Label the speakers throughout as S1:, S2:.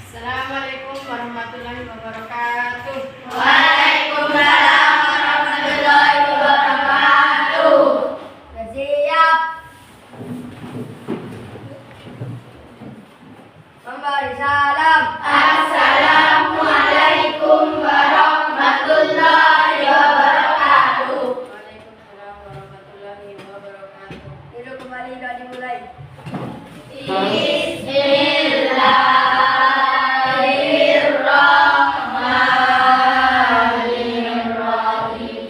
S1: Assalamualaikum warahmatullahi wabarakatuh.
S2: Waalaikumsalam warahmatullahi wabarakatuh. Siap. Memberi salam. Assalamualaikum warahmatullahi wabarakatuh.
S1: Waalaikumsalam warahmatullahi wabarakatuh.
S2: Itu kembali sudah dimulai. Bismillahirrahmanirrahim.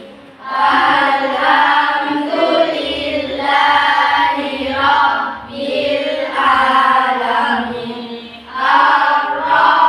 S2: Alhamdulillahi rabbil alamin. Ar-Rahmanir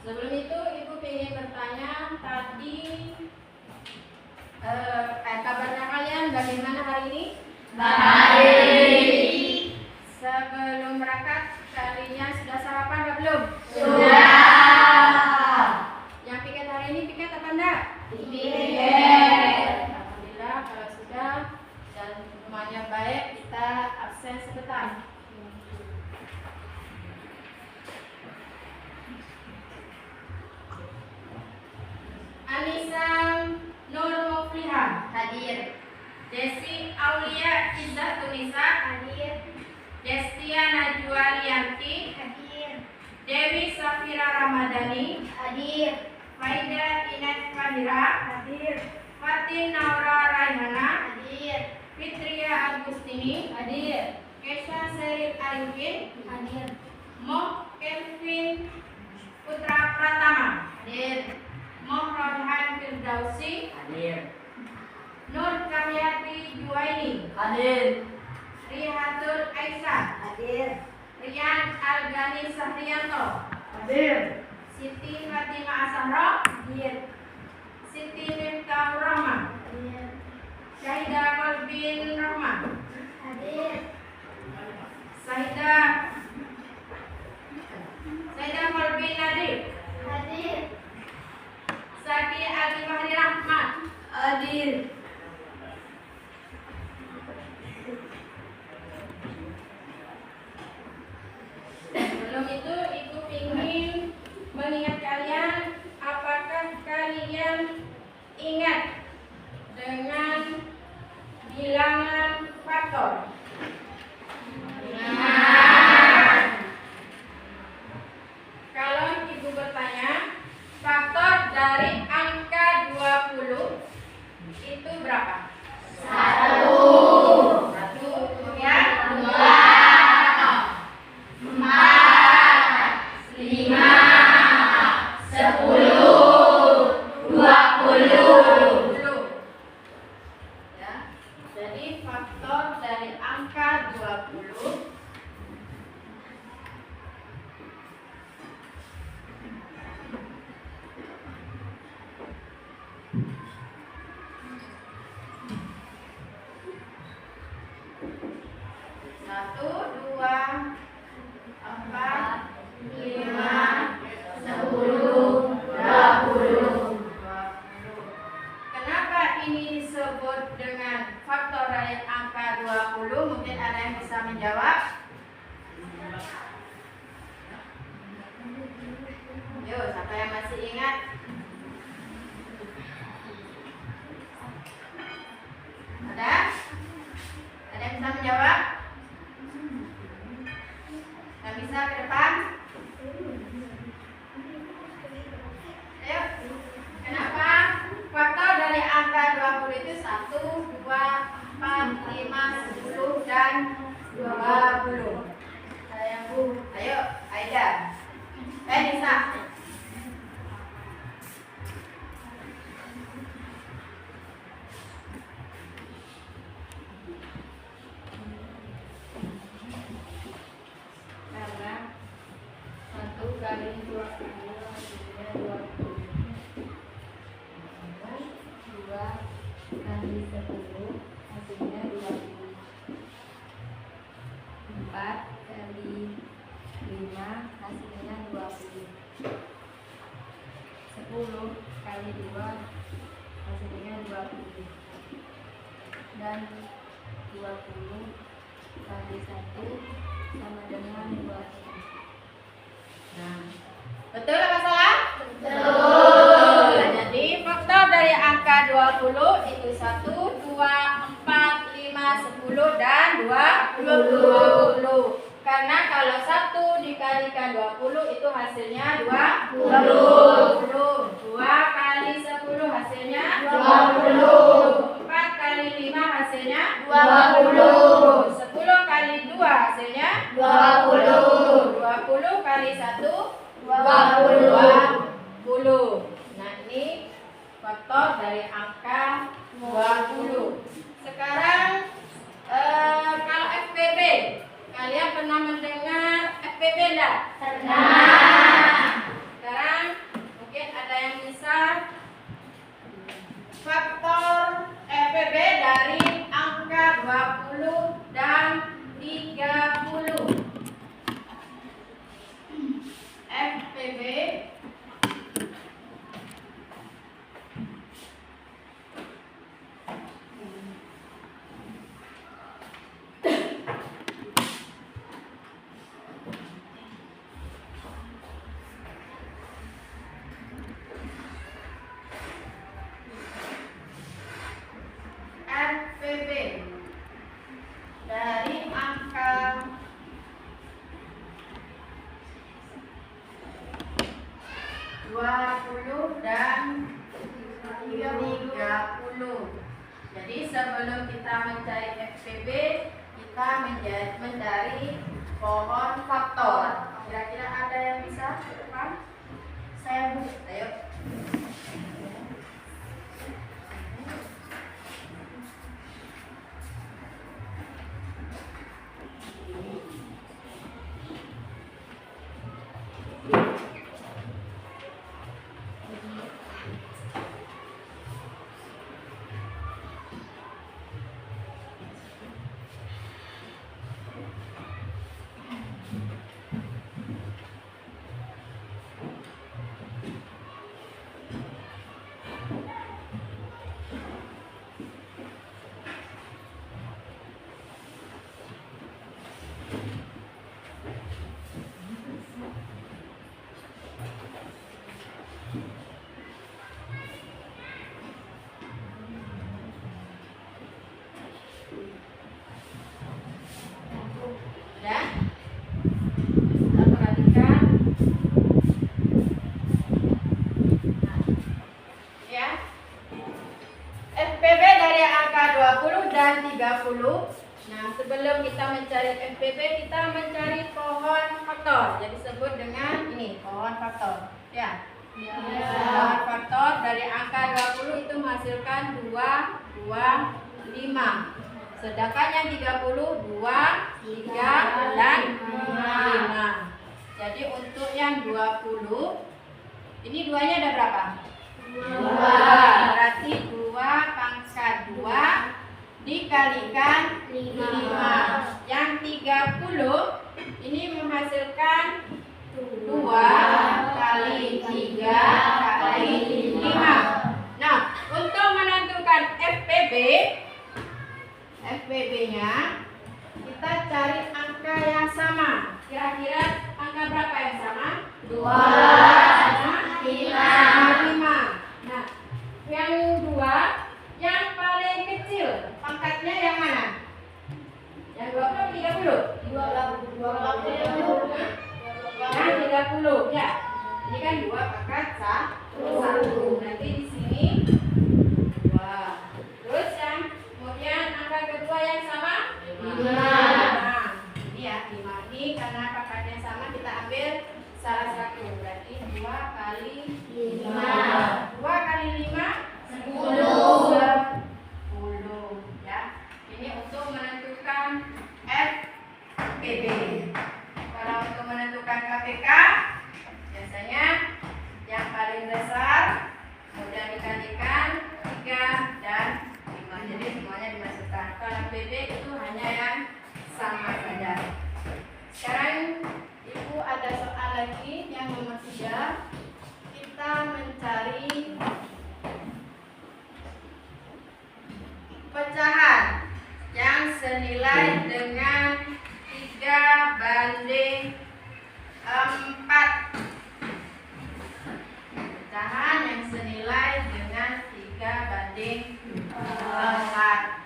S1: Sebelum itu Ibu ingin bertanya tadi kabarnya kalian bagaimana hari ini?
S2: Baik.
S1: Sebelum berangkat kalian sudah sarapan atau belum?
S2: Sudah.
S1: Yang piket hari ini piket apa enggak?
S2: Piket.
S1: Alhamdulillah kalau sudah dan semuanya baik, kita absen sebentar. Anissa Nur Mufliha
S2: Hadir.
S1: Desi Aulia Izzah Tunisa
S2: Hadir.
S1: Destia Najwa Lianti
S2: Hadir.
S1: Dewi Safira Ramadhani
S2: Hadir.
S1: Faida Inet Fadira
S2: Hadir.
S1: Fatin Naura Raihana
S2: Hadir.
S1: Fitria Agustini
S2: Hadir.
S1: Kesha Seril Arifin
S2: Hadir.
S1: Moh Kelvin Putra Pratama
S2: Hadir.
S1: Moh Rohan Firdausi
S2: Hadir.
S1: Nur Karyati Juwaini
S2: Hadir.
S1: Rihatul Aisyah
S2: Hadir.
S1: Rian Algani Sahrianto
S2: Hadir.
S1: Siti Fatimah Asahro
S2: Hadir.
S1: Siti Miftahur Rahman
S2: Hadir.
S1: Syahida Kolbin Rahman
S2: Hadir.
S1: Syahida Kolbin Nadir
S2: Hadir.
S1: Saki Ali Fahri Rahmat
S2: Hadir.
S1: Sebelum itu Ibu ingin mengingat kalian, apakah kalian ingat dengan bilangan faktor? Kalau Ibu bertanya, faktor dari angka 20 itu berapa?
S2: Satu.
S1: Satu, kemudian
S2: Dua. Empat. Lima. 10. 20.
S1: 20. Ya. Jadi faktor dari angka 20 1, 2, 4, 5,
S2: 10. 20.
S1: Kenapa ini disebut dengan faktor dari angka 20? Mungkin ada yang bisa menjawab. Yo, siapa yang masih ingat? Ada? Ada yang bisa menjawab? Yang bisa ke depan? Ayo. Kenapa faktor dari angka 20 itu 1, 2, 4, 5, 10, dan 20? Saya Bu. Ayo, Aida. Nisa. Karena 1 kali 20 hasilnya 20. 2 kali 10 hasilnya 20. 4 kali 5 hasilnya 20. 10 kali 2 hasilnya 20. Dan 20 kali 1 sama dengan 20. Nah, betul apa salah?
S2: Betul.
S1: Nah, jadi faktor dari angka 20 itu 1, 2, 4, 5, 10, dan 20. Karena kalau 1 dikalikan 20 itu hasilnya 20. 2 kali 10 hasilnya
S2: 20.
S1: 4 kali 5 hasilnya
S2: 20.
S1: 10 kali 2 hasilnya
S2: 20.
S1: 20 kali 1
S2: 20.
S1: 20. Nah, ini faktor dari angka 20. Sekarang kalau FPB, kalian pernah mendengar FPB enggak?
S2: Pernah.
S1: Sekarang 20 dan 30. Jadi sebelum kita mencari FPB, kita mencari pohon faktor. Kira-kira ada yang bisa ke depan? Saya Bu. Ayo. Dan kita perhatikan ya, FPB dari angka 20 dan 30. Nah, sebelum kita mencari FPB, kita mencari pohon faktor. Jadi sebut dengan ini, pohon faktor. Ya. Pohon faktor dari angka 20 itu menghasilkan 2, 2, 5. Sedangkan yang 30, 2, 3, dan 5. Jadi untuk yang 20, ini duanya ada berapa? 2. Berarti 2 pangkat 2 dikalikan 5. Yang 30 ini menghasilkan 2 kali 3 kali 5. Nah, untuk menentukan FPB-nya, kita cari angka yang sama. Kira-kira angka berapa yang sama? 2, 5. Nah, yang 2, yang paling kecil, pangkatnya yang mana? Yang 20, 30? 20. Yang 30, ya. Ini kan 2 pangkat 1. Nanti di sini 2. Terus yang kemudian angka kedua yang sama? 5. Nah, ini ya, 5 ini karena pangkatnya sama, kita ambil salah satu. Berarti 2 kali 5. 2 kali 5 10 ya. Ini untuk menentukan FPB. Kalau untuk menentukan KPK, biasanya yang paling besar kemudian dikalikan 3 dan 5. Jadi semuanya dimasukkan. Kalau FPB itu hanya yang sama saja. Sekarang Ibu ada soal lagi yang nomor 3. Kita mencari pecahan yang senilai dengan 3 banding 4. Pecahan yang senilai dengan 3 banding 4.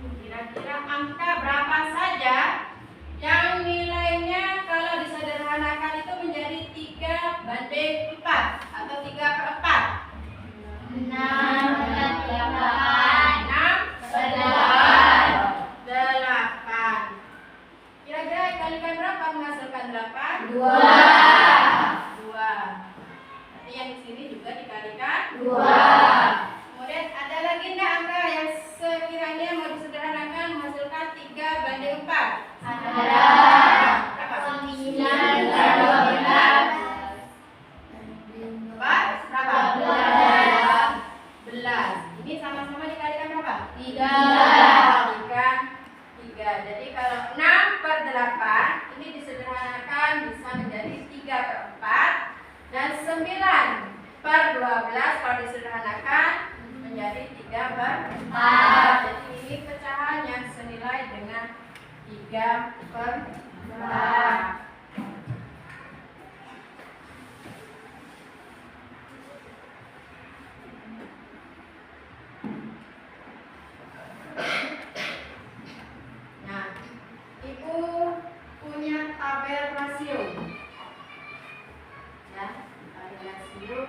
S1: Kira-kira angka berapa saja yang nilainya kalau disederhanakan itu menjadi 3 banding 4 atau 3/4? 8. Kira-kira kalikan berapa menghasilkan 8? 2. Berarti yang di sini juga dikalikan 2. Kemudian ada lagi enggak angka yang sekiranya mau disederhanakan menghasilkan 3 banding 4? Ada. Berapa? 9. Berapa? 11. Ini sama-sama dikalikan berapa? 3. Dikalikan 3. Jadi kalau 6/8 ini disederhanakan bisa menjadi 3/4 dan 9/12 kalau disederhanakan menjadi 3/4. Jadi ini pecahan yang senilai dengan 3/4. Nah, Ibu punya tabel rasio. Ya, tabel rasio.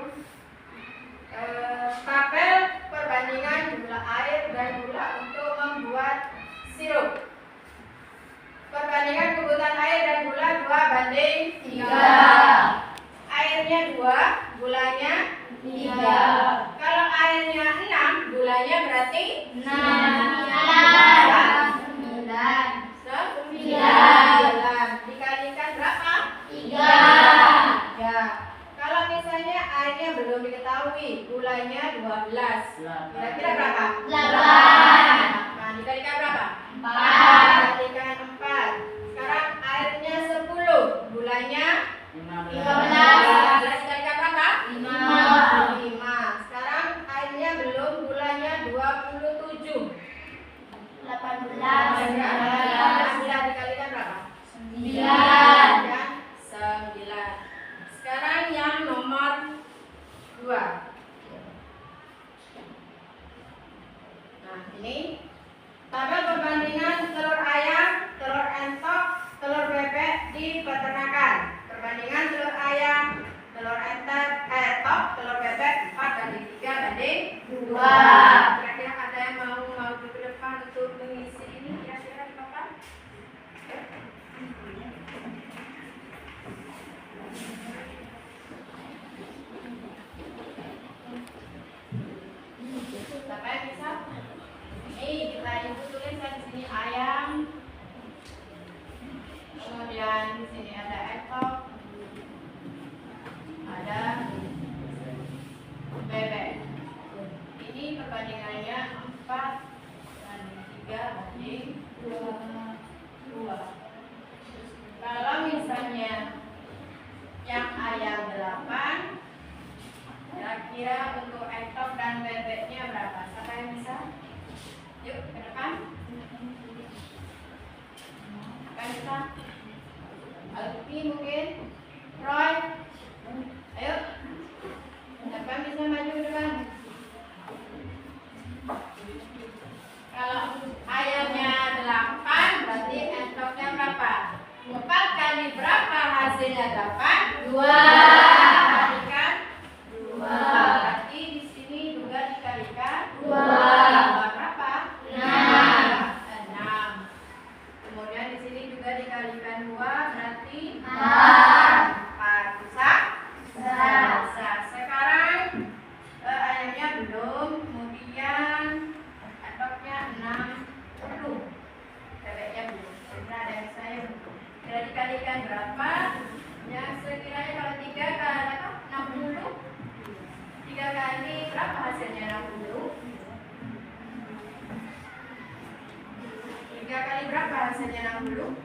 S1: Tabel perbandingan jumlah air dan gula untuk membuat sirup. Perbandingan kebutuhan air dan gula 2/3. Airnya 2, gulanya 3. Kalau airnya 6, gulanya berarti 9. Dikalikan berapa? 3. Kalau misalnya airnya belum diketahui, gulanya 12. Kira-kira berapa?
S2: 8.
S1: Nah, dikalikan berapa?
S2: 4.
S1: Dikalikan 4. Sekarang airnya 10, gulanya
S2: 15.
S1: Dikalikan berapa?
S2: 5.
S1: Sekarang airnya belum, gulanya 27.
S2: 18.
S1: Dikalikan berapa?
S2: 9.
S1: 9. Sekarang yang nomor 2. Nah, ini tabel perbandingan telur ayam, telur entok, telur bebek di peternakan. Perbandingan telur ayam, telur entok, telur bebek 4/3/2. Kira-kira ada yang mau ke depan untuk mengisi ini? Kira-kira di papan? Siapa yang bisa? Kita ibu tuliskan di sini ayam, kemudian di sini ada entok, ada bebek. Ini perbandingannya 4/3/2. Kalau misalnya yang ayam 8, kira-kira untuk entok dan bebeknya berapa? Siapa yang bisa? Yuk ke depan. Siapa yang bisa? Alfi mungkin? Roy? Ayo. Siapa yang bisa maju ke depan? Kalau ayamnya 8, berarti entoknya berapa? 4 kali berapa hasilnya 8?
S2: 2.
S1: Dikalikan 2. Berarti di sini juga dikalikan
S2: 2.
S1: 2 berapa?
S2: 6.
S1: Kemudian di sini juga dikalikan 2, berarti
S2: 4.
S1: 4. Bisa?
S2: Bisa.
S1: Sekarang ayamnya belum, kemudian entoknya 60. Bebeknya belum. Kira ada yang bisa ya? Kira dikalikan berapa? Yang sekiranya kalau 3 kali apa? 60. 3 kali berapa hasilnya 60? 3 kali berapa hasilnya 60?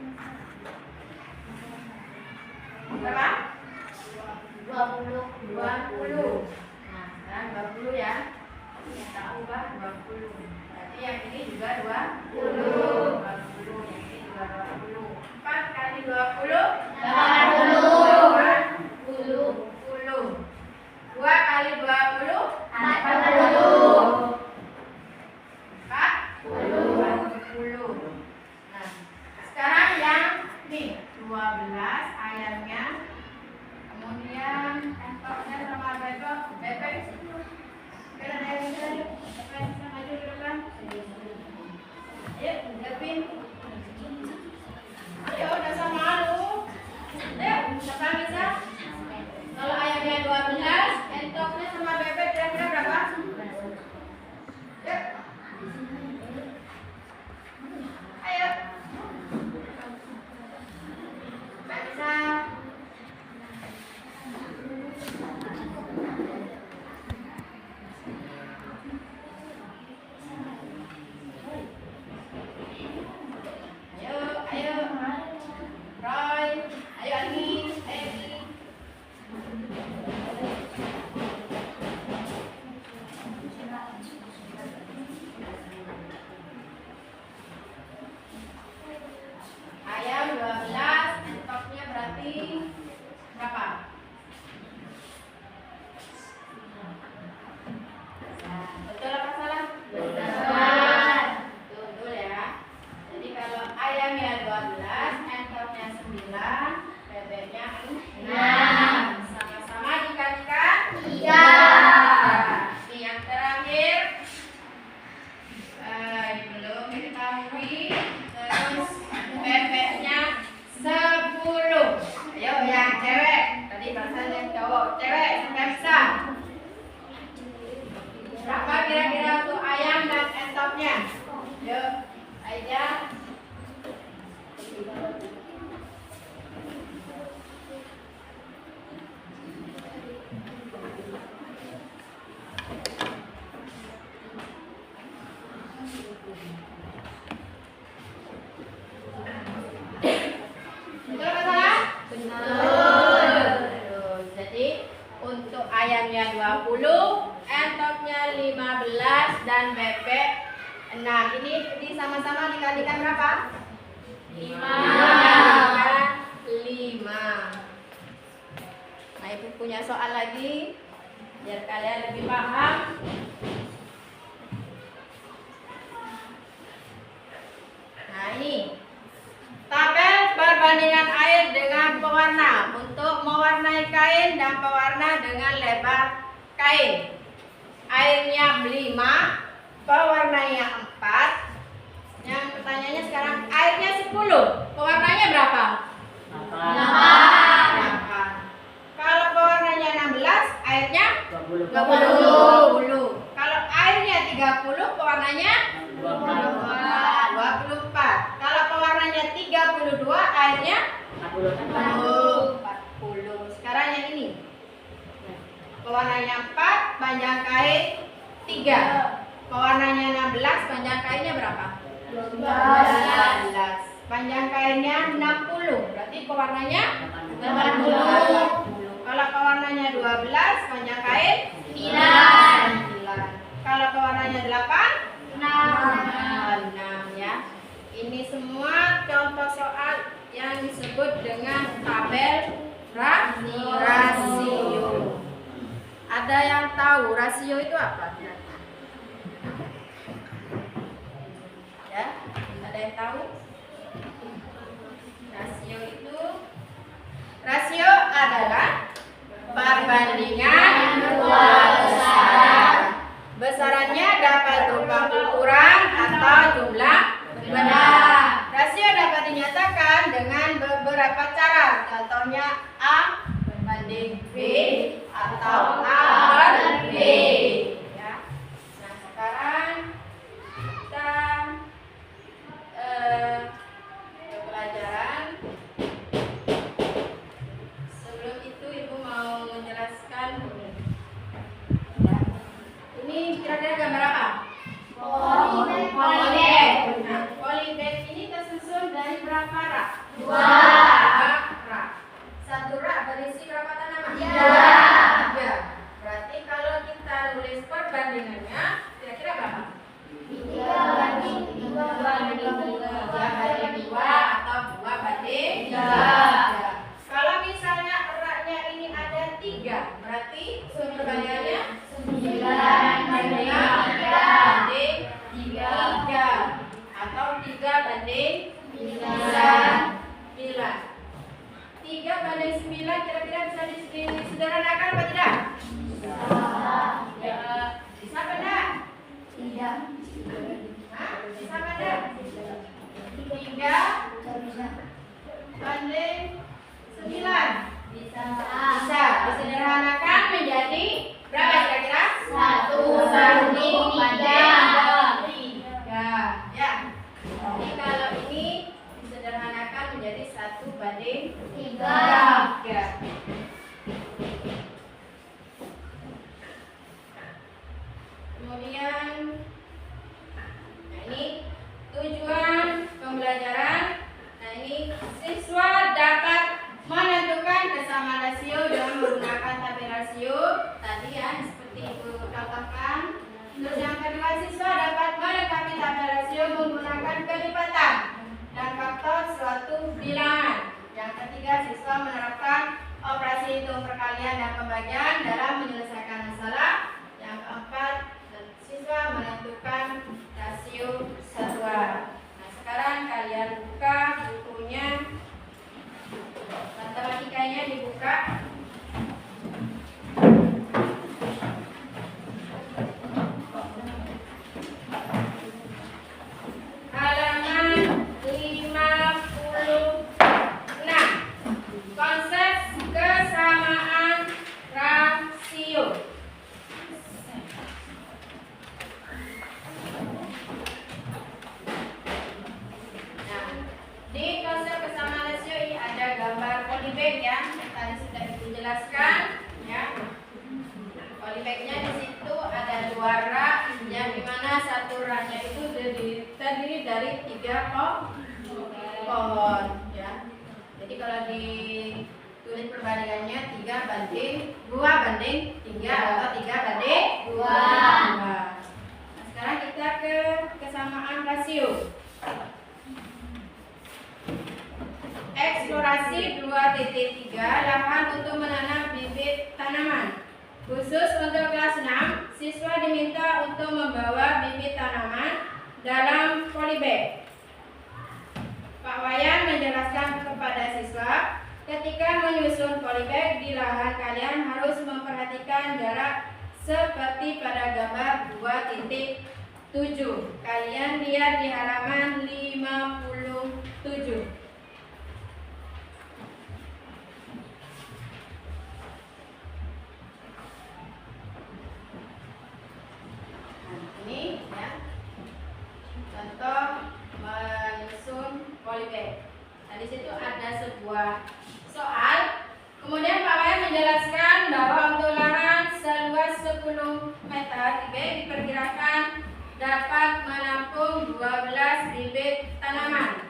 S1: Berapa?
S2: 20.
S1: 20. Nah, sekarang 20 ya. Kita ubah 20. Berarti yang ini juga 20. 20. Yang ini juga 20. 4 kali 20
S2: 80.
S1: 2 kali 20
S2: 40.
S1: 40. Nah, sekarang yang nih 12 ayamnya, kemudian entoknya sama bebek. Kira ada yang bisa? Siapa yang bisa maju ke depan? Ayo, Devin. Ayo, udah sama lu. Ayo, siapa yang bisa? Kalau ayamnya 12, entoknya sama bebek kira-kira berapa? Yuk. Ayo. Nggak bisa. Ayo, ayo. Roy, ayo Ani, ayo Ani. ayamnya 12, n-nya 9, BB-nya
S2: 6.
S1: Sama-sama dikalikan
S2: 3.
S1: Ini yang terakhir. Belum diketahui. Terus BB-nya 10. Ayo yang cewek. Tadi perasaan yang cowok. Cewek sampai bisa. Berapa kira-kira untuk ayam dan entoknya? Yuk, aja. Betul apa salah? Betul. Jadi untuk ayamnya 20, entoknya 15 dan bebek 6. Ini sama-sama dikalikan berapa? 5. 5. Nah, Ibu punya soal lagi biar kalian lebih paham. Nah, ini tabel perbandingan air dengan pewarna untuk mewarnai kain dan pewarna dengan lebar kain. Airnya 5, pewarnanya 4. Yang pertanyaannya sekarang airnya 10, pewarnanya berapa? 8. Kalau pewarnanya 16, airnya 20. Kalau airnya 30, pewarnanya 24. Kalau pewarnanya 32, airnya 40. Sekarang yang ini. Pewarnanya 4, panjang kain 3. Pewarnanya 16, panjang kainnya berapa? 12. Panjang kainnya 60, berarti pewarnanya 80. Kalau pewarnanya 12, panjang kain 9. Kalau pewarnanya 8, 6 ya. Ini semua contoh soal yang disebut dengan tabel rasio. Ada yang tahu rasio itu apa? Ya, ada yang tahu? Rasio adalah perbandingan dua besaran. Besarannya dapat berupa ukuran atau jumlah benda. Rasio dapat dinyatakan dengan beberapa cara. Contohnya A berbanding B atau A per B. Ya. Nah, sekarang kita ke pelajaran. Sebelum itu Ibu mau menjelaskan. Ya. Ini kira-kira gambar apa? Polybag. Nah, polybag ini tersusun dari berapa rak? 2 rak. Satu rak berisi berapa tanaman? 3. Berarti kalau kita nulis perbandingannya, kira-kira berapa? 3/2 atau 2/3. Kalau misalnya raknya ini ada 3, berarti perbandingannya 9/3 atau 3/9. 3/9 kira-kira bisa disederhanakan apa tidak? Ya, bisa apa tidak?
S2: Tidak.
S1: Hah? Bisa apa tidak? 3/9.
S2: Bisa.
S1: Bisa disederhanakan menjadi berapa kira-kira? 1/3. Ya. Jadi kalau ini disederhanakan menjadi 1/3. Kemudian, nah ini tujuan pembelajaran. Nah ini siswa dapat menentukan kesamaan rasio dengan menggunakan tabel rasio tadi ya, seperti Ibu contohkan. Terus yang kedua, siswa dapat melengkapi tabel rasio menggunakan kelipatan dan faktor suatu bilangan. Yang ketiga, siswa menerapkan operasi hitung perkalian dan pembagian dalam menyelesaikan masalah. Yang keempat, siswa menentukan rasio satuan. Nah, sekarang kalian buka polybag ya, yang tadi sudah Ibu jelaskan ya. Polybagnya di situ ada 2 rak, yang dimana satu raknya itu terdiri dari 3 pohon ya. Jadi kalau ditulis perbandingannya 3:2 atau 3:2. Nah, sekarang kita ke kesamaan rasio. Eksplorasi 2.3 lahan untuk menanam bibit tanaman. Khusus untuk kelas 6, siswa diminta untuk membawa bibit tanaman dalam polybag. Pak Wayan menjelaskan kepada siswa, ketika menyusun polybag di lahan kalian harus memperhatikan jarak seperti pada gambar 2.7. Kalian lihat di halaman 57. Ini ya, contoh menyusun polybag. Nah, di situ ada sebuah soal. Kemudian Pak Wayan menjelaskan bahwa untuk lahan seluas 10 meter diperkirakan dapat menampung 12 bibit tanaman.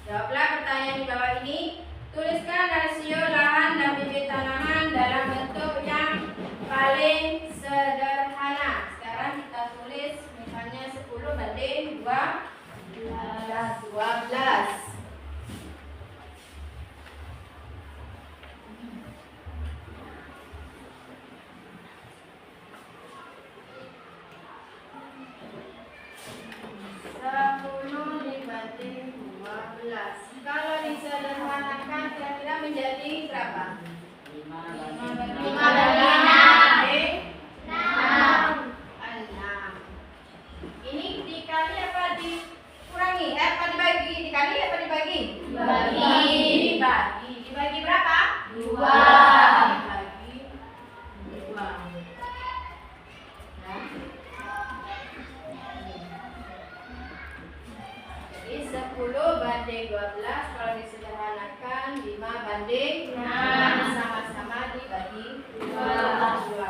S1: Jawablah pertanyaan di bawah ini. Tuliskan rasio lahan dan bibit tanaman dalam bentuk yang paling sederhana. Sekarang kita tulis misalnya 10:12. Kalau disederhanakan kira-kira menjadi berapa? 6. Ini dikali apa dikurangi? Apa dibagi? Dikali apa dibagi? Dibagi berapa? 2. Dibagi 2. Jadi 10:12 kalau disederhanakan 5:6, sama-sama dibagi 2.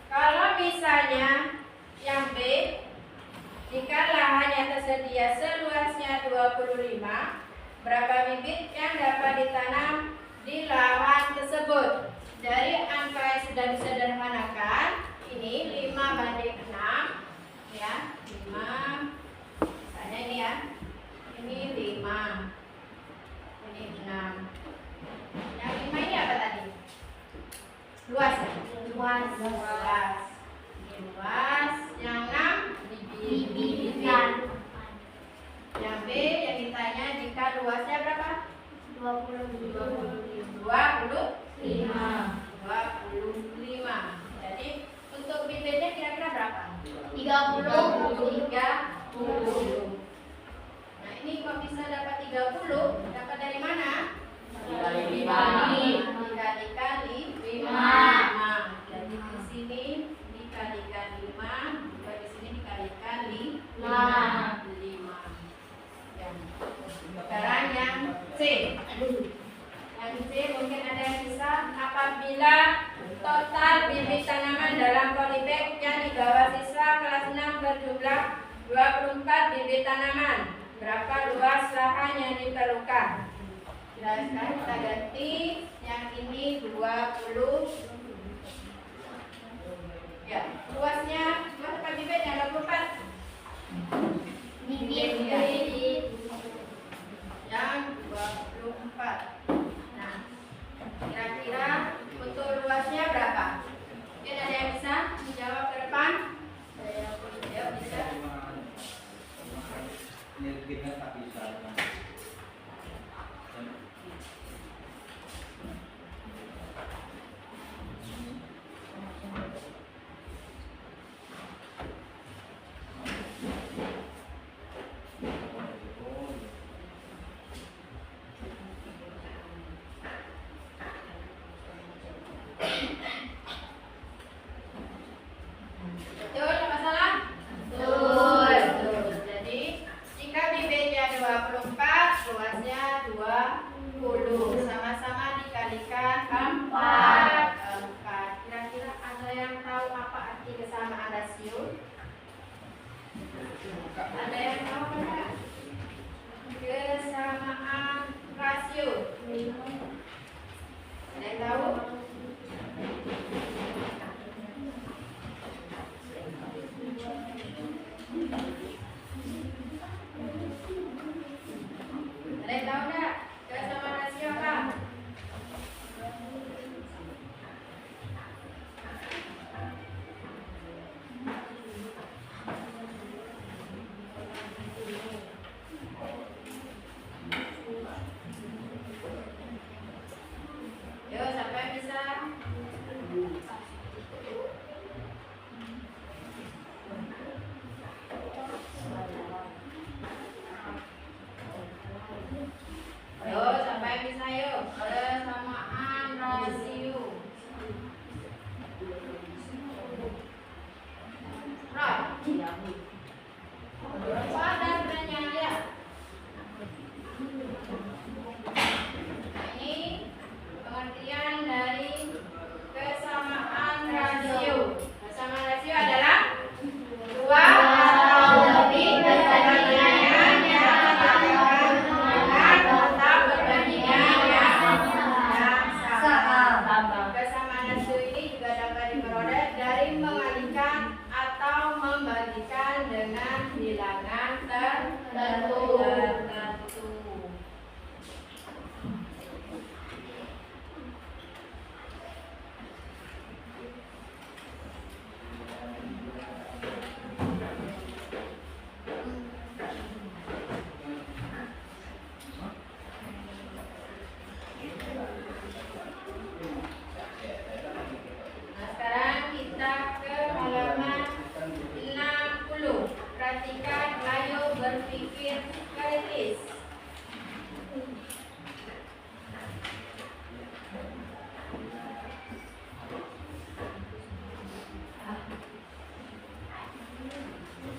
S1: Kalau misalnya yang B, jika lahan yang tersedia seluasnya 25, berapa bibit yang dapat ditanam di lahan tersebut? Dari angka yang sudah disederhanakan, ini 5:6 ya, 5. Misalnya ini ya. Ini 5. Ini 6. Yang 5 ini apa tadi? Luas ya? Luas. Ini luas. Yang 6 bibit. Yang B yang ditanya jika luasnya berapa? 25. Jadi untuk bibitnya kira-kira berapa? 30. Nah, ini kok bisa dapat 30? Dapat dari mana? Dikali 5. Jadi di sini dikalikan 5, juga di sini dikalikan 5. Ya. Sekarang yang C. Yang C mungkin ada yang bisa. Apabila total bibit tanaman dalam polybag yang dibawa siswa kelas 6 berjumlah 24 bibit tanaman, berapa luas lahan yang diperlukan? Sekarang kita ganti yang ini 20. Ya, luasnya berapa bibitnya? 24 bibit. Yang 24. Nah, kira-kira untuk luasnya berapa? Mungkin ada yang bisa menjawab ke depan? Saya bisa.
S3: Kita tak bisa.
S1: Betul, apa salah? Betul. Jadi jika bibitnya 24, luasnya 20, sama-sama dikali Ada yang tahu enggak? Kesamaan rasio. Ada yang tahu? Ada yang tahu enggak? Kesamaan rasio apa? Yo, siapa yang bisa? Yo, siapa yang bisa yo? Kesamaan rasio. Roy. Pada beranya ya. Ini pengertian dari kesamaan rasio. Kesamaan rasio adalah dua atau lebih perbandingan yang dikatakan tetap perbandingan yang sama. Kesamaan rasio ini juga dapat diperoleh dari mengalihkan atau membagikan dengan bilangan tertentu. Nah, sekarang kita ke halaman 60. Perhatikan, ayo berpikir kritis.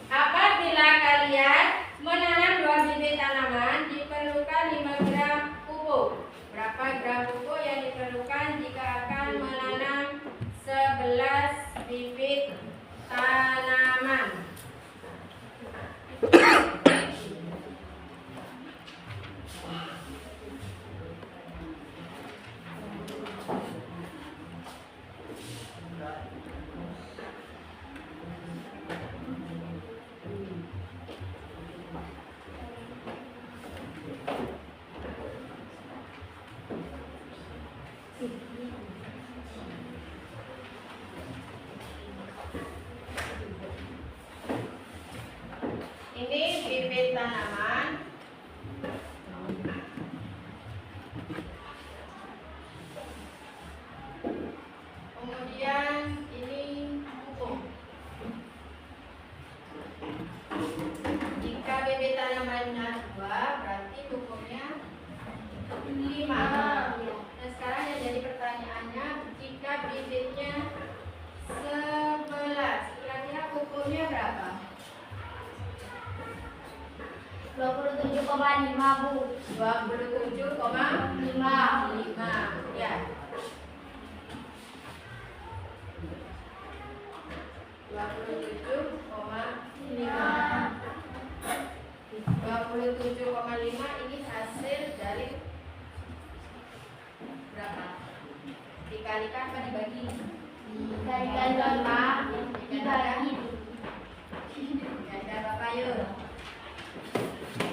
S1: Apabila kalian menanam 2 bibit tanaman, diperlukan 5 gram pupuk. Berapa gram pupuk yang diperlukan jika akan menanam 11 bibit tanaman? Ini bibit tanaman. Kemudian ini pupuk. Jika bibit tanamannya 2, berarti pupuknya 5. Nah, sekarang yang jadi pertanyaannya, jika bibitnya 11, kira-kira pupuknya berapa?
S2: 27,5 Bu.
S1: 27,5 ya. 27,5 ini hasil dari berapa? Dikalikan apa dibagi?
S2: Dikalikan 5 dibagi.
S1: Ya, Bapak yuk.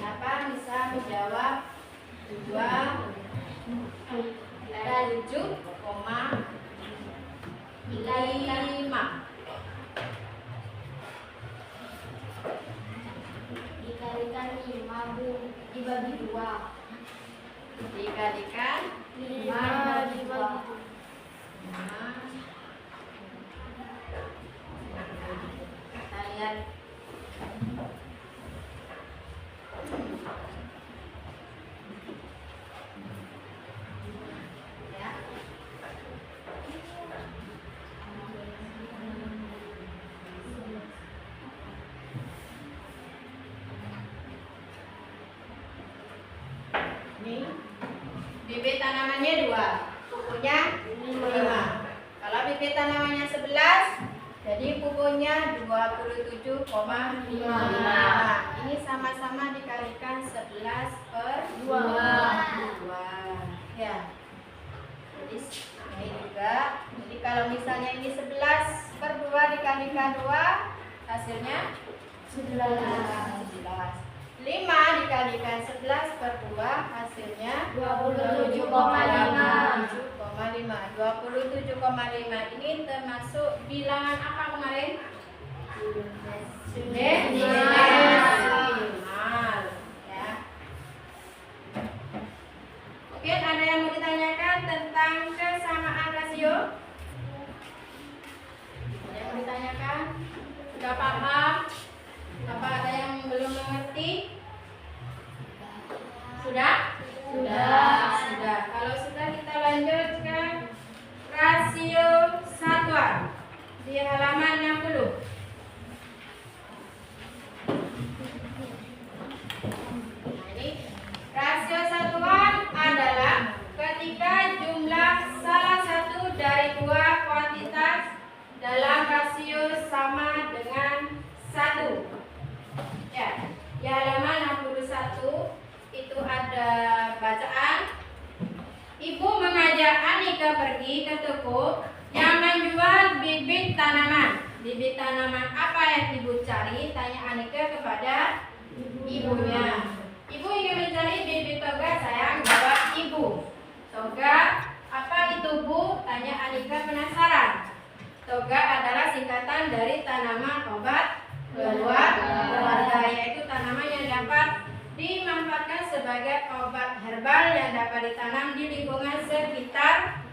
S1: Apa bisa menjawab 27,5?
S2: Dikalikan 5 Bu, dibagi 2.
S1: Dikalikan
S2: 5 dibagi 2.
S1: Kita lihat. Ya. Ini bibit tanamannya 2, pupuknya 5. Kalau bibit tanamannya 11, Jadi pupunya 27,5. Ini sama-sama dikalikan 11/2. Ya. Jadi ini juga. Jadi kalau misalnya ini 11/2 dikalikan 2, hasilnya 11. 5 dikalikan 11/2, hasilnya
S2: 27,5.
S1: 27,5. Ini termasuk bilangan apa kemarin? Desimal. Ya. Oke, ada yang mau ditanyakan tentang kesamaan rasio? Ada yang mau ditanyakan? Sudah paham? Apa ada yang belum mengerti? Sudah? Sudah. Kalau sudah, kita lanjut ke rasio satuan di halaman 60. Nah, ini rasio satuan adalah ketika jumlah salah satu dari dua kuantitas dalam rasio sama dengan 1. Ya, di halaman 61 itu ada bacaan. Ibu mengajak Anika pergi ke toko yang menjual bibit tanaman. Bibit tanaman apa yang ibu cari? Tanya Anika kepada ibunya. Ibu ingin mencari bibit toga, sayang, jawab ibu. Toga, apa itu bu? Tanya Anika penasaran. Toga adalah singkatan dari tanaman obat keluarga, yaitu tanaman yang dapat dimanfaatkan sebagai obat herbal yang dapat ditanam di lingkungan sekitar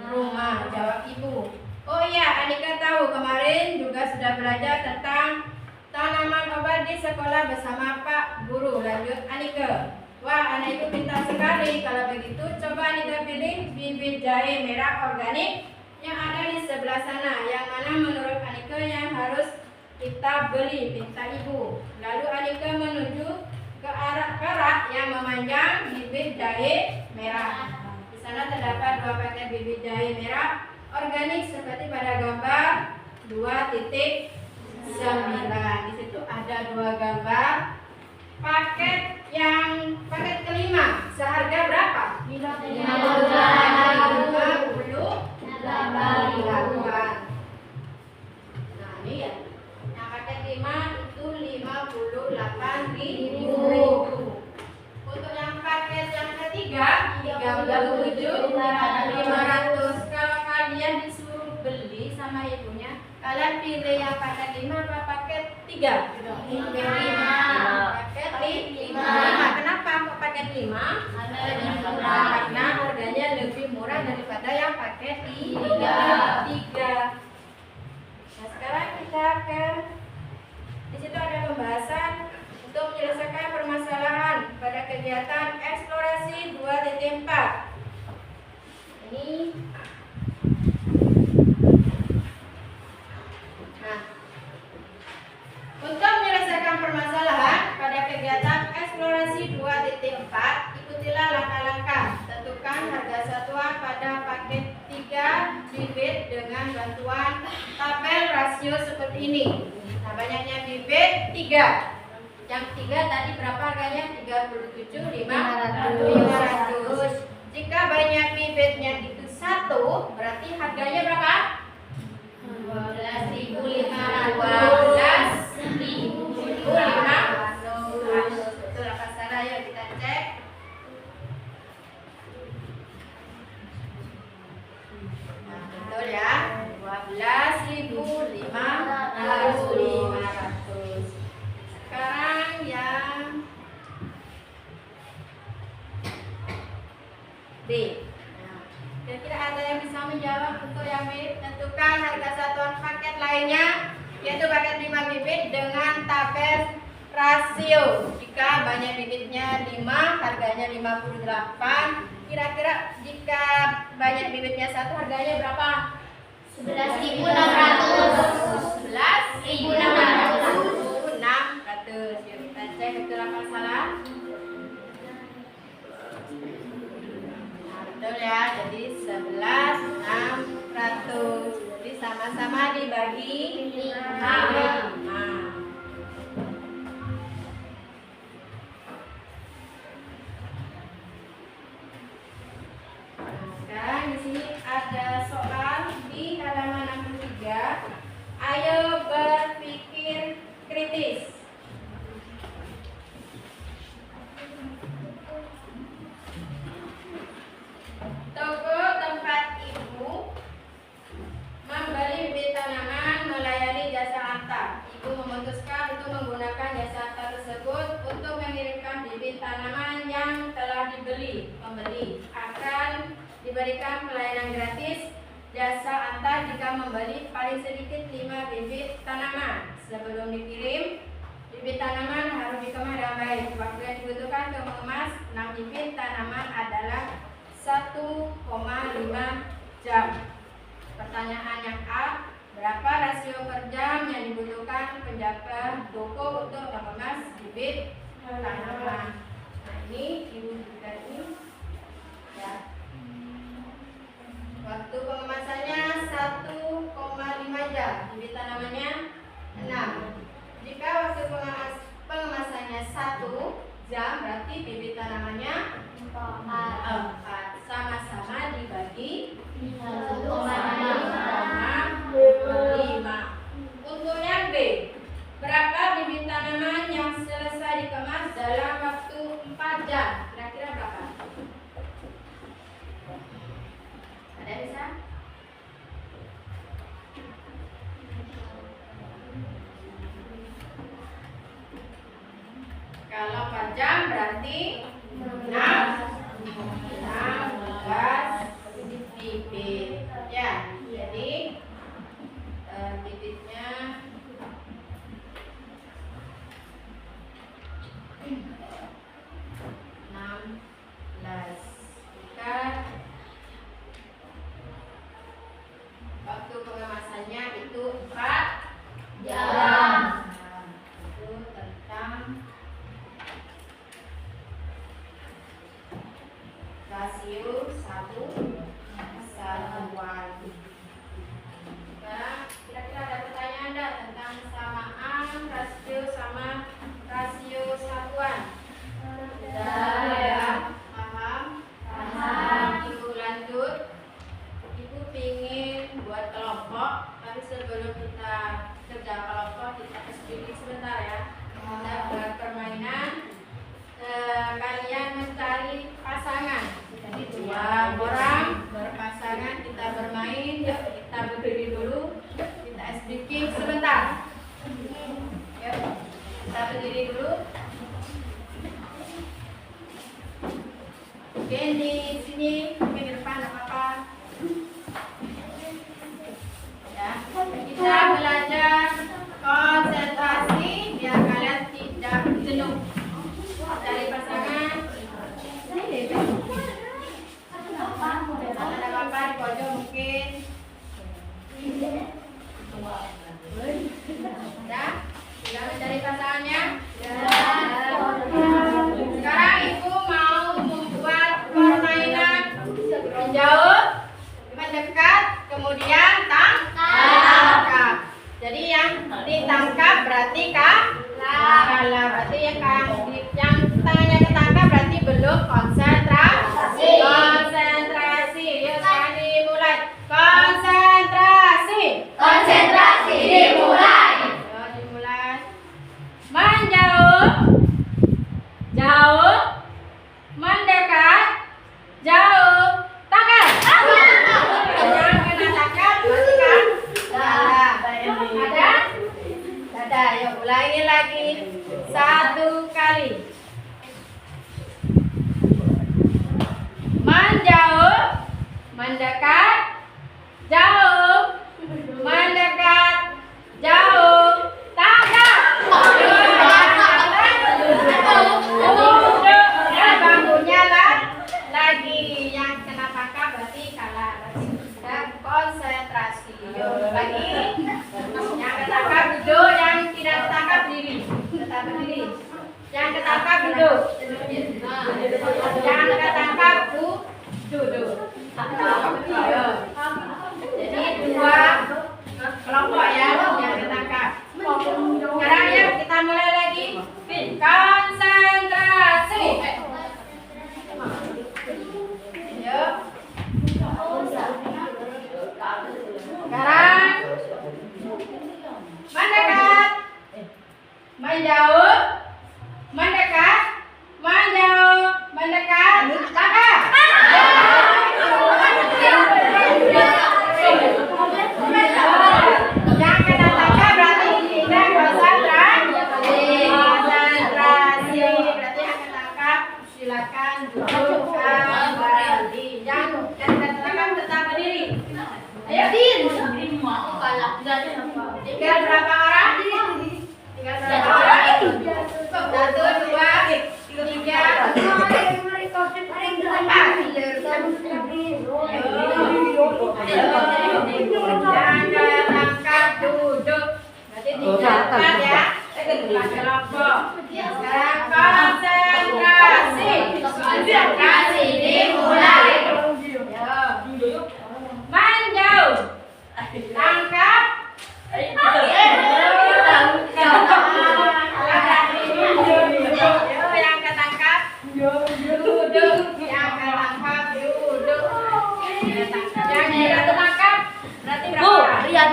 S1: rumah. Jawab ibu. Oh iya, Anika tahu kemarin juga sudah belajar tentang tanaman obat di sekolah bersama Pak Guru. Lanjut Anika. Wah, anak itu pintar sekali. Kalau begitu, coba Anika pilih bibit jahe merah organik yang ada di sebelah sana. Yang mana menurut Anika yang harus kita beli? Pinta ibu. Lalu Anika menuju ke arah kerak yang memanjang bibit jahe merah. Di sana terdapat 2 paket bibit jahe merah organik seperti pada gambar 2.9. Di situ ada 2 gambar. Paket kelima seharga berapa? 58. Nah, ini ya. Yang paket 5 itu 58.000. Untuk yang paket yang ketiga 37.500. Kalau kalian disuruh beli sama ibunya, kalian pilih yang paket 5 apa paket 3? Paket 5. Kenapa kok paket 5? Karena harganya lebih murah daripada yang paket 3. Nah, sekarang kita ke di situ ada pembahasan untuk menyelesaikan permasalahan pada kegiatan eksplorasi 2.4. Ini. Nah, untuk menyelesaikan permasalahan pada kegiatan eksplorasi 2.4, ikutilah langkah-langkah. Tentukan harga satuan pada paket 3 bibit dengan bantuan tabel rasio seperti ini. Nah, banyaknya bibit 3. Yang 3 tadi berapa harganya? 37.500. Jika banyak bibitnya itu 1, berarti harganya berapa? 12.500. Betul apa salah? Yuk kita cek. Nah, betul ya. 12.500. Sekarang yang D. Nah, kira-kira ada yang bisa menjawab untuk yang B? Tentukan harga satuan paket lainnya, yaitu paket 5 bibit dengan tabel rasio. Jika banyak bibitnya 5, harganya 58. Kira-kira jika banyak bibitnya 1, harganya berapa?
S2: 11.600.
S1: 11.600. Yuk kita cek betul apa salah. Nah, betul ya. Jadi 11.600. Jadi sama Sama-sama dibagi 5. Sekarang di sini ada soal di halaman 63. Ayo berpikir kritis. Toko tempat ibu membeli bibit tanaman melayani jasa antar. Ibu memutuskan untuk menggunakan jasa antar tersebut untuk mengirimkan bibit tanaman yang telah dibeli. Pembeli akan diberikan pelayanan gratis jasa antar jika membeli paling sedikit 5 bibit tanaman. Sebelum dikirim, bibit tanaman harus dikemas dengan baik. Waktu yang dibutuhkan untuk mengemas 6 bibit tanaman adalah 1,5 jam. Pertanyaan yang A, berapa rasio per jam yang dibutuhkan penjaga toko untuk mengemas bibit tanaman? Nah, ini ibu berikan ini ya. Waktu pengemasannya 1,5 jam, bibit tanamannya 6. Jika waktu pengemasannya 1 jam, berarti bibit tanamannya 4. Sama-sama dibagi 1,5. Untuk yang B, berapa bibit tanaman yang selesai dikemas dalam waktu 4 jam? Kira-kira berapa? Ada bisa? Kalau 4 jam berarti 16 bibit ya. Jadi bibitnya 16. Jika waktu pengemasannya itu 4 jam. Itu tentang rasio 1:1. Sekarang kira-kira ada pertanyaan enggak tentang samaan rasio sama rasio satuan? Sudah paham? Ibu lanjut. Ibu pingin buat kelompok, tapi sebelum kita kerja kelompok kita sedikit sebentar ya. Kita buat permainan. Kalian mencari pasangan. Jadi 2 orang berpasangan, kita bermain. Yuk kita berdiri dulu. Kita speaking sebentar. Yuk kita berdiri dulu. Mungkin di sini, mungkin di depan apa-apa. Ya, kita belajar konsentrasi biar kalian tidak jenuh. Cari pasangan. Ada apa di pojok mungkin. Ya, sudah mencari pasangannya. Sekarang ibu mau membuat permainan menjauh, mendekat, kemudian tangkap. Jadi yang ditangkap berarti kalah. Berarti yang tangannya ketangkap berarti belum konsentrasi. Yuk sekarang dimulai. Konsentrasi dimulai. Yuk dimulai. Menjauh, jauh, mendekat, jauh, tangkap. Yang kena tangkap berarti kalah. Ada? Yuk ulangi lagi 1 kali. Menjauh, mendekat, jauh, mendekat, jauh, tangkap. Bambunya lagi yang kena tangkap berarti kalah. Berarti sudah konsentrasi. Yuk lagi. Yang ketangkap duduk, yang tidak ketangkap berdiri. Tetap berdiri. Yang ketangkap duduk. Yang ketangkap duduk. silakan duduk kembali. Yang terangkan tetap berdiri. Ayo. Tinggal berapa orang? Tinggal berapa orang? 1, 2, 3. Duduk. Berarti 3, 4 ya. Kelompok. Sekarang konsentrasi. Konsentrasi dimulai. Menjauh. Tangkap. Yang ketangkap. Duduk. Yang ketangkap. Duduk. Yang tidak tertangkap. Berarti berapa?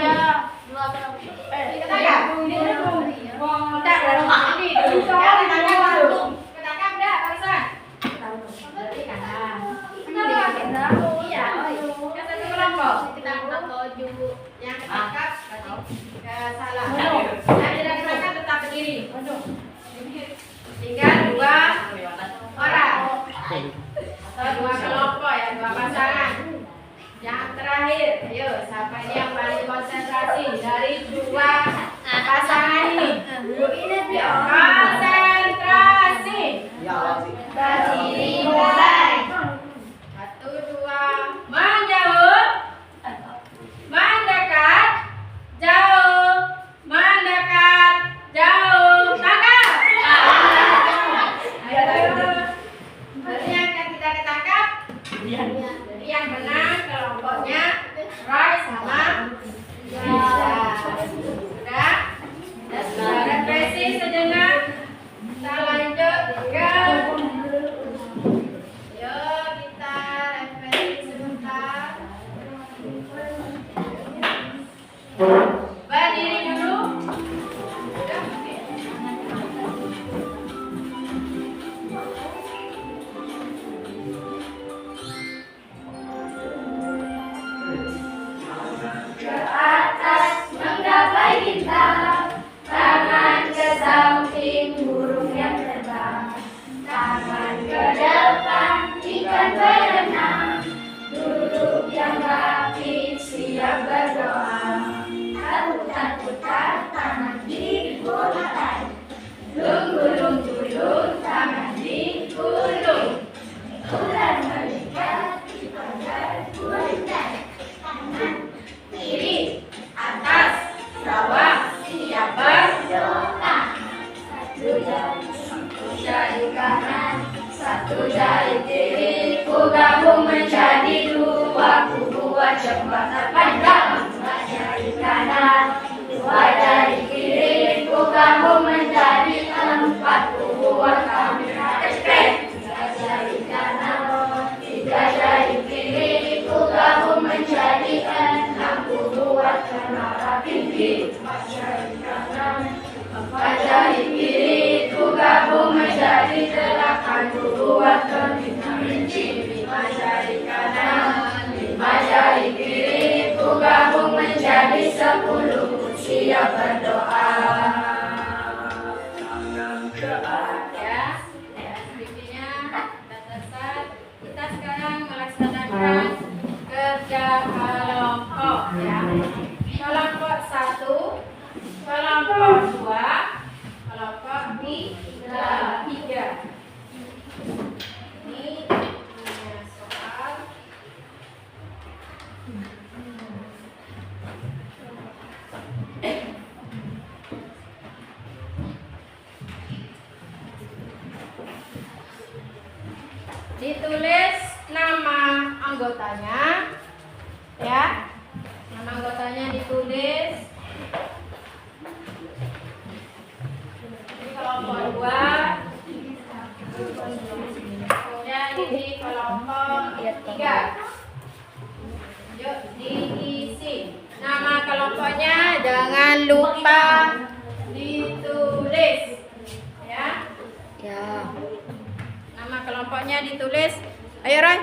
S1: Ketangkap dah, barisan. Berarti kanan. Iya. Yang satu kelompok. Yang ketangkap salah. Yang tidak ketangkap tetap berdiri. Tinggal 2 orang atau 2 kelompok ya, 2 pasangan. Yang terakhir, ayo siapa ini yang paling konsentrasi dari 2 pasangan ini? Konsentrasi. Berdiri mulai. 1, 2, menjauh, mendekat, jauh, mendekat, jauh, tangkap. Berarti yang tidak ketangkap, jadi yang benar kelompoknya Roy sama sudah refleksi sejenak. Kita lanjut ke kita refleksi sebentar. Berdiri dulu. Ke atas menggapai bintang, tangan ke samping burung yang terbang, tangan ke depan ikan berenang, duduk yang rapi siap berdoa. Putar-putar tangan diputar, gulung-gulung tangan digulung, ular melihat ikan berputar, tangan kiri atas bawah siap berdoa. Satu jari kanan, satu jari kiri, ku gabung menjadi 2, ku buat jembatan panjang. 2 jari kanan, 2 jari kiri, ku gabung menjadi 4, ku buat kamera ekspres. 3 jari kanan, 3 jari kiri, ku gabung menjadi 6, ku buat menara tinggi. 4 jari kanan, 4 jari kiri, ku gabung menjadi 8, ku buat bintang rinci. 5 jari kanan, 5 jari kiri, ku gabung menjadi 10, ku siap berdoa. Ya, sedikitnya kita selesai. Kita sekarang melaksanakan kerja kelompok ya. Kelompok 1, kelompok 2, kelompok 3. Ini punya soal. Ditulis nama anggotanya ya. Nama anggotanya ditulis. Ini kelompok 2. Kemudian ini kelompok 3. Yuk diisi. Nama kelompoknya jangan lupa ditulis ya. Ya. Nama kelompoknya ditulis. Ayo Roy.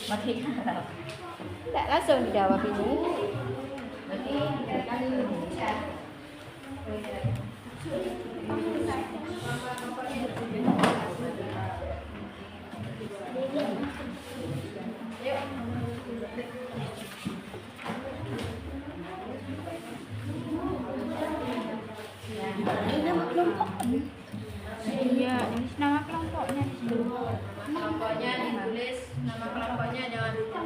S1: Tidak langsung dijawab ini. Kelompoknya ditulis nama kelompoknya jangan lupa.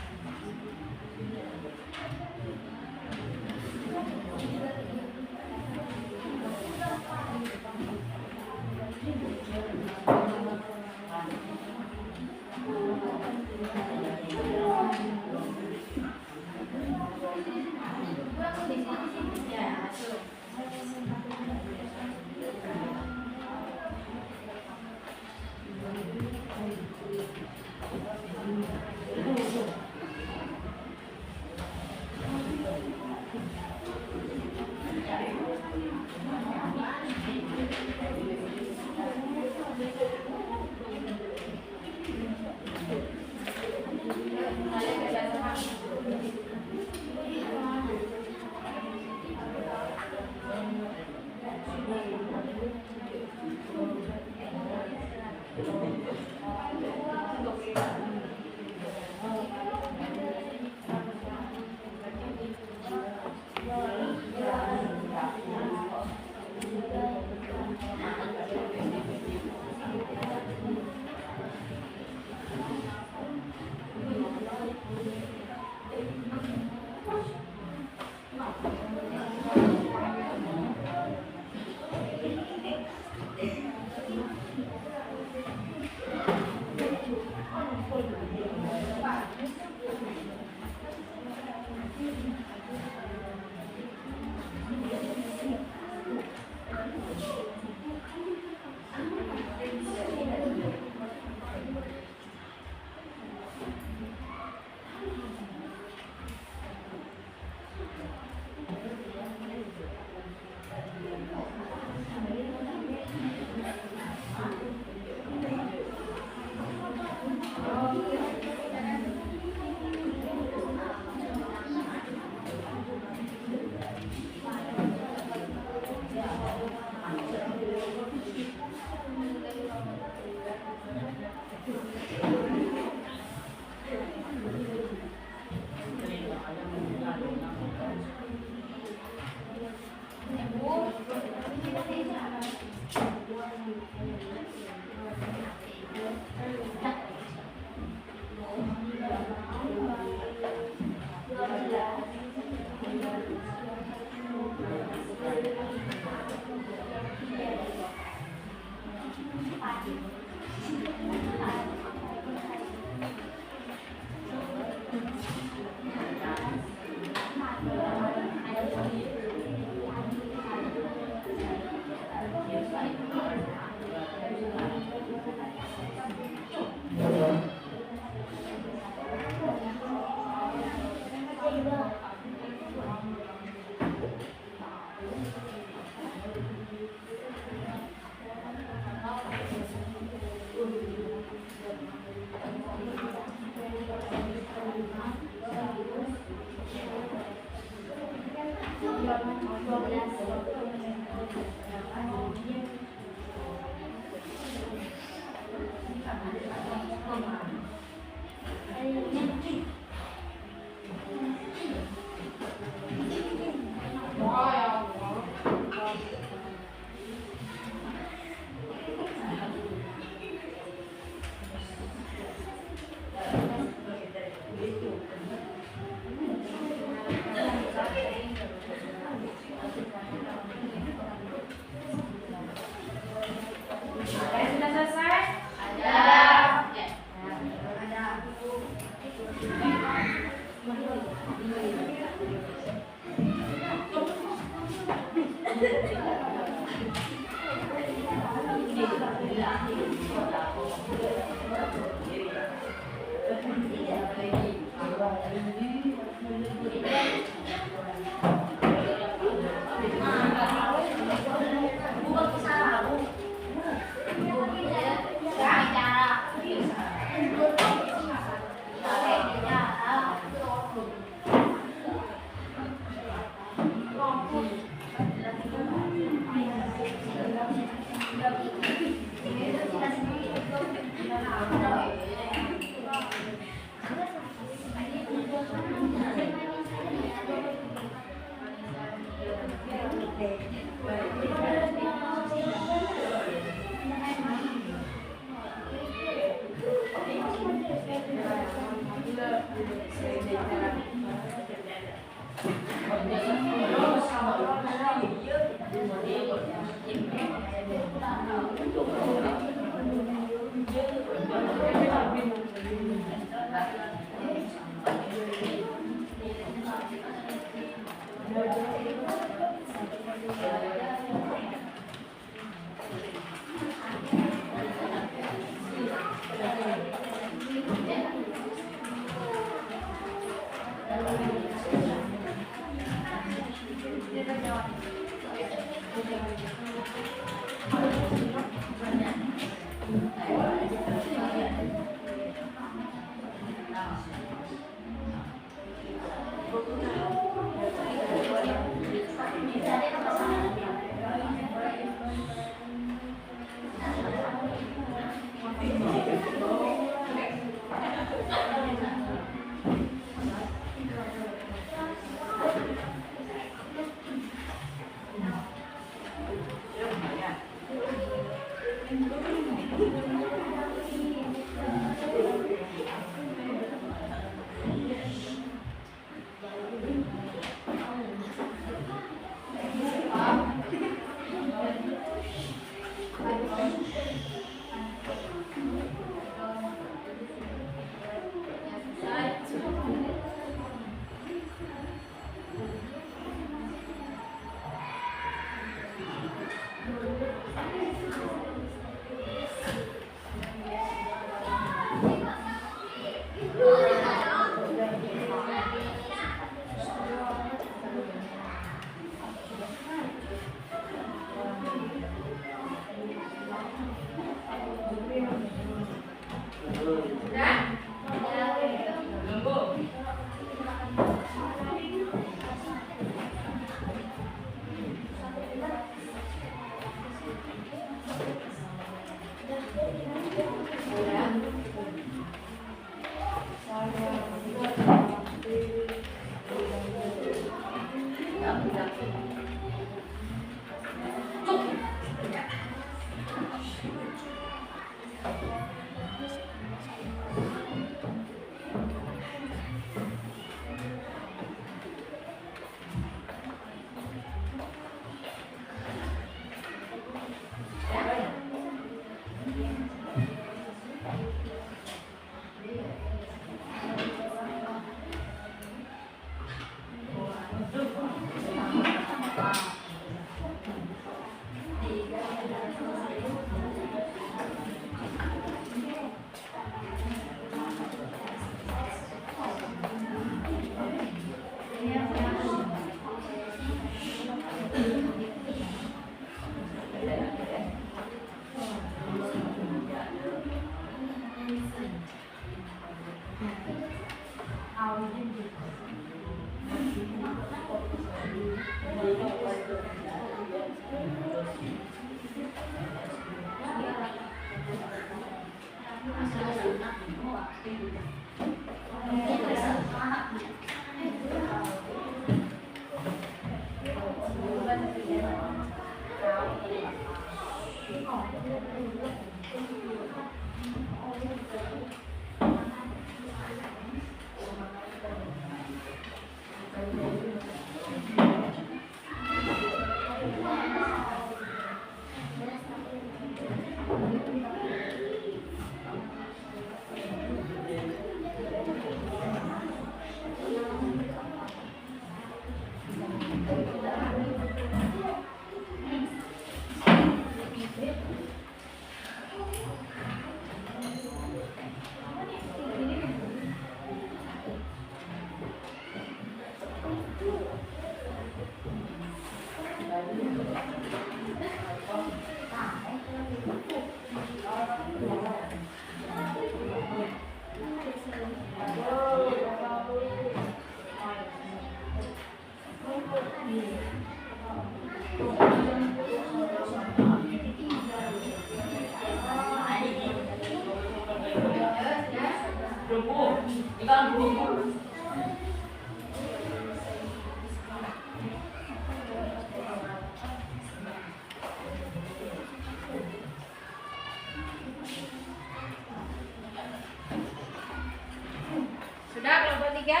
S1: Sudah kelompok 3?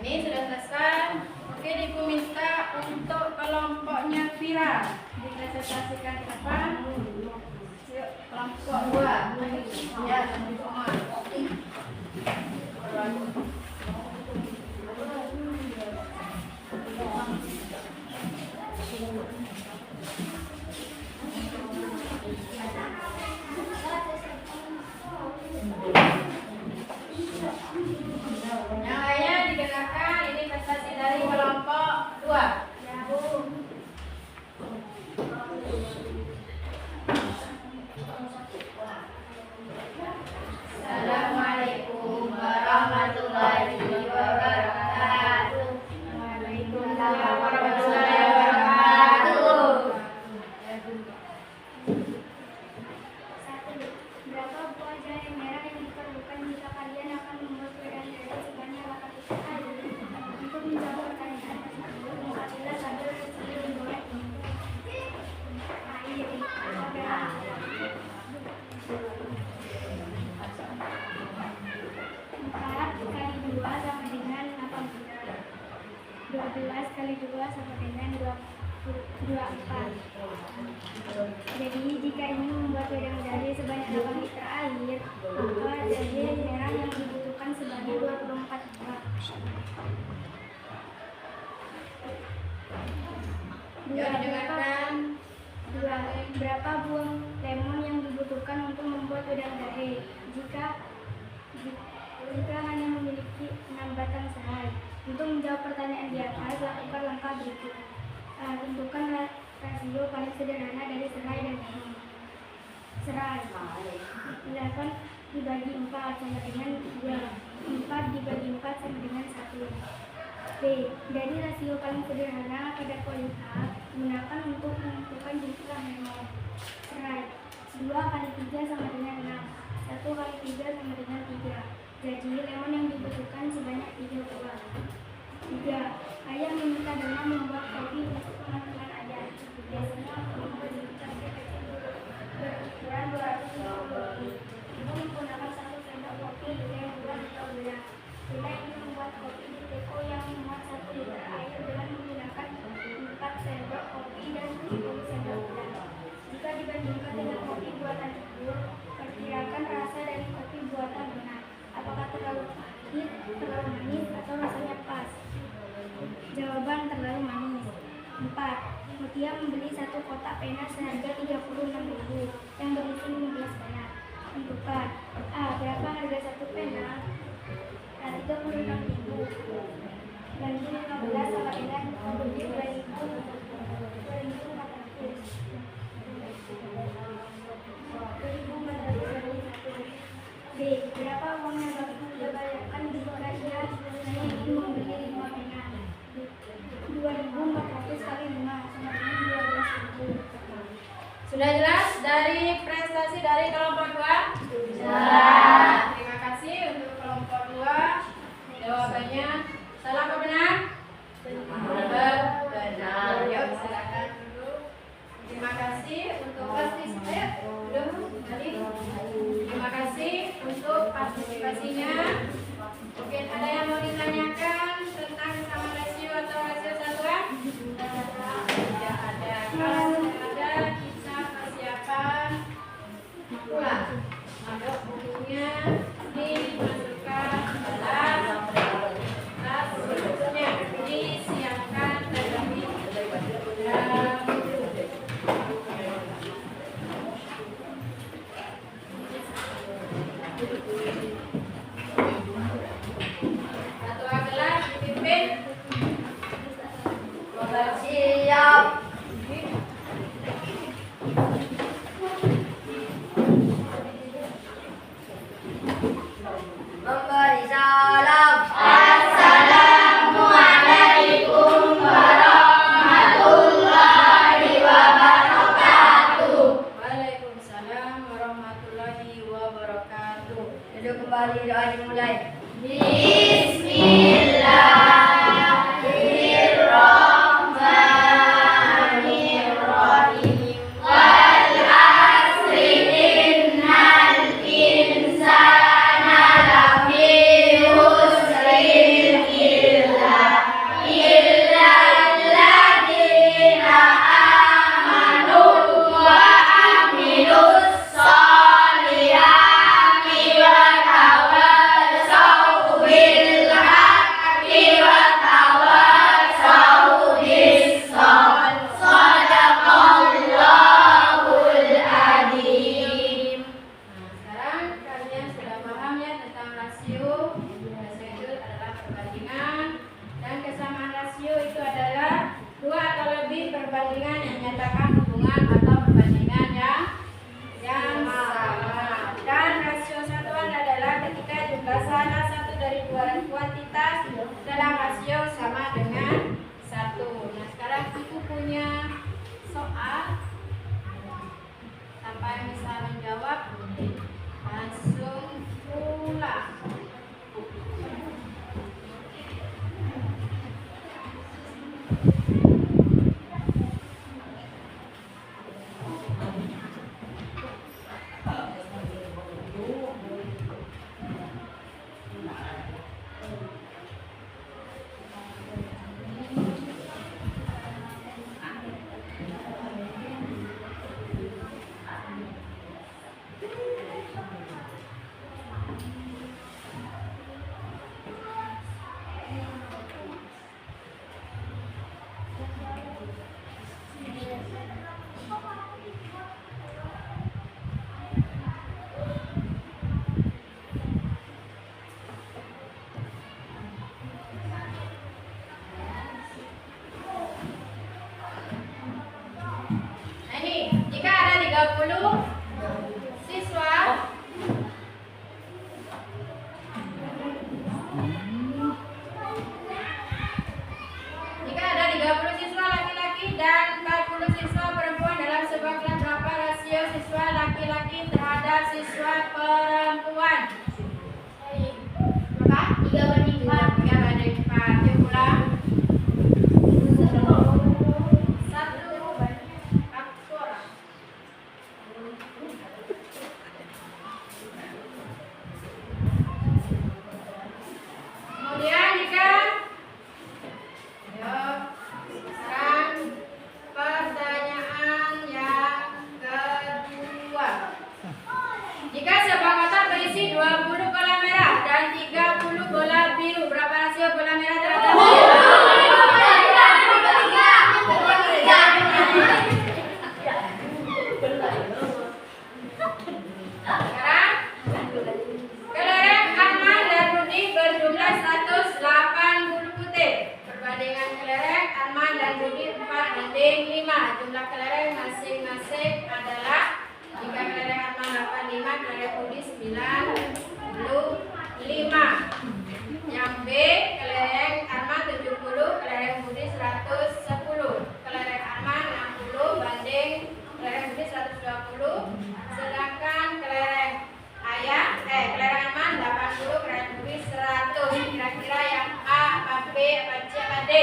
S1: Ini sudah selesai. Oke, Ibu minta untuk kelompoknya Vira dipresentasikan kapan? Yuk, kelompok 2. Ya, semua. Yang lainnya dikenakan, ini prestasi dari kelompok 2. Assalamualaikum warahmatullahi wabarakatuh. Waalaikumsalam warahmatullahi wabarakatuh.
S2: 1. Berapa buah jahe merah yang diperlukan jika kalian akan membuat wedang jahe sebanyak 8 kali? Untuk menjawab pertanyaan tersebut, buatlah satu kecil buat air. 4 kali 2 sama dengan 8. 12 kali 2 sama dengan 24. Jadi jika ingin membuat wedang jahe sebanyak 8 liter air, maka jahe merah yang dibutuhkan sebanyak 24 gram. Berapa buah lemon yang dibutuhkan untuk membuat wedang jahe? Jika hanya memiliki 6 batang serai. Untuk menjawab pertanyaan di atas, lakukan langkah berikut. Tentukan rasio paling sederhana dari serai dan lemon. Serai 8 dibagi 4 sama dengan 2. 4 dibagi 4 sama dengan 1. B. Dari rasio paling sederhana pada poin A, gunakan untuk menentukan jumlah lemon. Serai 2 kali 3 sama dengan 6. 1 kali 3 sama dengan 3. Jadi lemon yang dibutuhkan sebanyak 3 buah. 3. Ayah meminta Dana membuat kopi untuk teman-teman ayah. Biasanya untuk membuat kopi kecil berukuran 250 ml. Ibu menggunakan 1 sendok kopi yang buat di tabungan. Dana ingin membuat kopi di teko yang memuat 1 liter air dengan menggunakan 4 sendok kopi dan 10 sendok gula. Jika dibandingkan dengan kopi buatan ibu, perkirakan rasa dari kopi buatan Dana. Apakah terlalu pahit, terlalu manis, atau rasanya pas? Jawaban terlalu manis. 4. Mutia membeli 1 kotak pena seharga 36.000 yang berisi 15 pena. Tentukan. A. Berapa harga 1 pena? 36.000. Bagi 15 sama dengan 2.400. B. Berapa uang yang Bapak sudah bayarkan jika ia hanya ingin membeli 5 pena? 2.400 kali 5 sama dengan 12.000.
S1: Sudah jelas dari prestasi dari kelompok 2?
S3: Sudah.
S1: Terima kasih untuk kelompok 2. Jawabannya salah atau benar? Benar. Yuk, silakan dulu. Terima kasih untuk Terima kasih untuk partisipasinya. Mungkin ada yang mau ditanyakan tentang sama rasio atau rasio satuan? Tidak ada. Kalau ada kisah persiapan dengan atau perbandingan yang sama. Dan rasio satuan adalah ketika jumlah salah satu dari dua kuantitas dalam rasio sama dengan 1. Nah, sekarang ibu punya soal. Tanpa yang bisa menjawab, langsung pulang. Nah, ini jika ada 30 siswa, laki-laki dan 40 siswa perempuan dalam sebuah kelas, berapa rasio siswa laki-laki terhadap siswa perempuan? Berapa? 3/4. 3/4. Yuk pulang. 1 aktor. Kemudian jika sekarang pertanyaan yang kedua. Jika sebuah kotak berisi 20 bola merah dan 30 bola biru, berapa rasio bola merah terhadap biru? Sekarang kelereng Arman dan Rudi berjumlah 180 putih. Perbandingan kelereng Arman dan Rudi 4/5. Jumlah kelereng masing-masing adalah, jika kelereng Arman 85, kelereng Rudi 95. Yang B, kelereng Arman 70, kelereng Rudi 110. Kelereng Arman 60 banding kelereng Rudi 120. Sedangkan kelereng kelereng Arman 80, kelereng Rudi 100. Kira-kira yang A, apa B, apa C, apa D?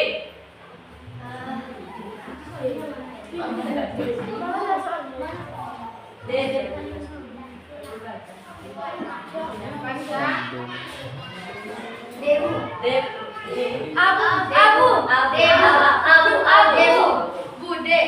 S1: Bude.